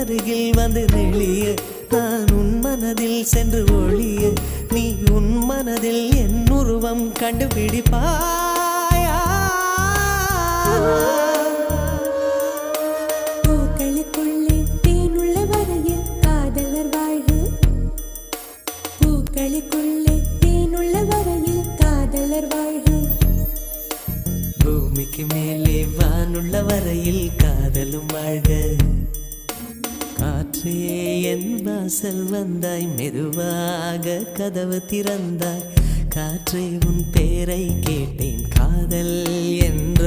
அருகில் வந்து நெளிய நான் உன் மனதில் சென்று ஒளிய நீ உன் மனதில் என் உருவம் கண்டுபிடிப்பாயா பூக்களுக்குள்ளே தேனுள்ள வரையில் காதலர் வாழ்வு பூக்களுக்குள்ளே தேனுள்ள வரையில் காதலர் வாழ்வு பூமிக்கு மேலே வானுள்ள வரையில் காதலும் வாழ்க காற்றே என் வாசல் வந்தாய் மெதுவாக கதவு திறந்தாய் காற்றே உன் பேரை கேட்டேன் காதல் என்ற